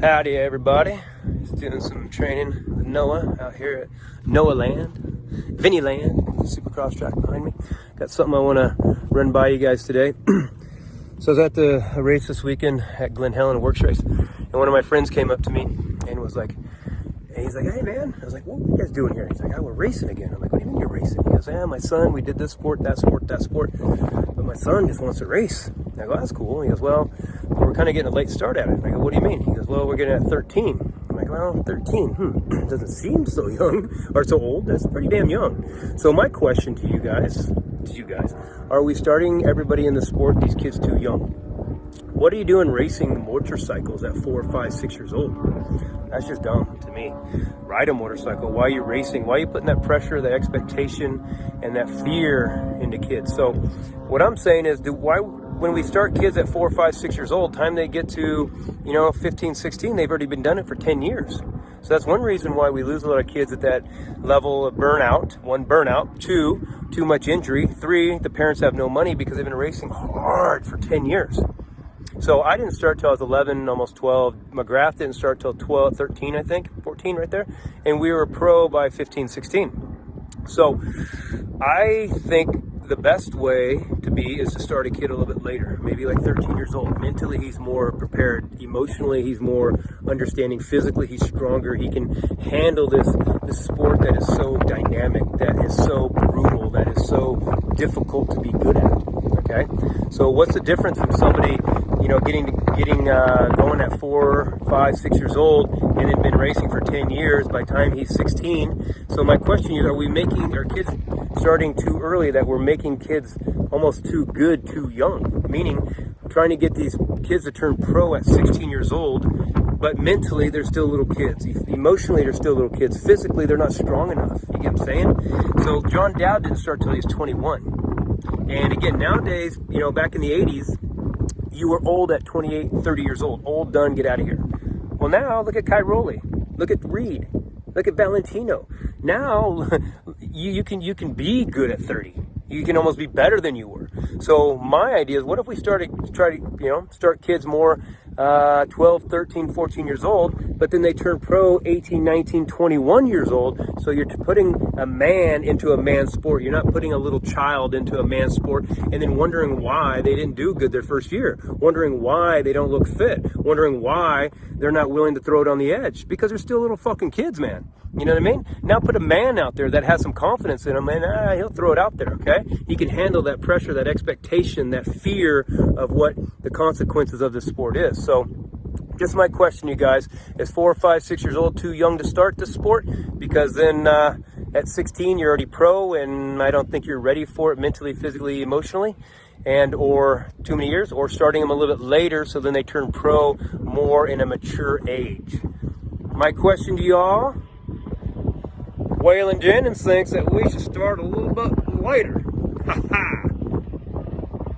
Howdy everybody, just doing some training with Noah out here at Noah Land, Vinny Land, Supercross track behind me. Got something I want to run by you guys today. So I was at a race this weekend at Glen Helen, a works race, and one of my friends came up to me and was like, he's like, hey man, I was like, what are you guys doing here? He's like, oh, we're racing again. I'm like, what do you mean you're racing? He goes, yeah, my son, we did this sport, that sport, but my son just wants to race. And I go, that's cool. He goes, well, we're kind of getting a late start at it. And I go, what do you mean? He goes, well, we're getting at 13. I'm like, well, 13, doesn't seem so young or so old. That's pretty damn young. So my question to you guys, are we starting everybody in the sport, these kids too young? What are you doing racing motorcycles at 4, 5, 6 years old? That's just dumb to me. Ride a motorcycle. Why are you racing? Why are you putting that pressure, that expectation, and that fear into kids? So what I'm saying is, when we start kids at 4, 5, 6 years old, time they get to, 15, 16, they've already been done it for 10 years. So that's one reason why we lose a lot of kids at that level of burnout. 1, burnout. 2, too much injury. 3, the parents have no money because they've been racing hard for 10 years. So I didn't start till I was 11, almost 12. McGrath didn't start till 12, 13, I think, 14 right there. And we were pro by 15, 16. So I think the best way to be is to start a kid a little bit later, maybe like 13 years old. Mentally, he's more prepared. Emotionally, he's more understanding. Physically, he's stronger. He can handle this sport that is so dynamic, that is so brutal, that is so difficult to be good at. Okay, so what's the difference from somebody, going at 4, 5, 6 years old and then been racing for 10 years by the time he's 16? So my question is, are we making our kids starting too early, that we're making kids almost too good too young? Meaning trying to get these kids to turn pro at 16 years old, but mentally they're still little kids. Emotionally they're still little kids. Physically they're not strong enough. You get what I'm saying? So John Dowd didn't start till he was 21. And again, nowadays, back in the 80s, you were old at 28, 30 years old. Old, done, get out of here. Well, now, look at Cairoli. Look at Reed. Look at Valentino. Now, you can be good at 30. You can almost be better than you were. So my idea is, what if we try to start kids more 12, 13, 14 years old, but then they turn pro 18, 19, 21 years old. So you're putting a man into a man's sport. You're not putting a little child into a man's sport and then wondering why they didn't do good their first year, wondering why they don't look fit, wondering why they're not willing to throw it on the edge, because they're still little fucking kids, man. You know what I mean? Now put a man out there that has some confidence in him, and he'll throw it out there, okay? He can handle that pressure, that expectation, that fear of what the consequences of this sport is. So just my question, you guys, is 4, 5, 6 years old too young to start the sport? Because then at 16, you're already pro, and I don't think you're ready for it mentally, physically, emotionally, or too many years, or starting them a little bit later so then they turn pro more in a mature age. My question to y'all, Waylon Jennings thinks that we should start a little bit later. Ha ha!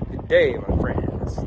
Good day, my friends.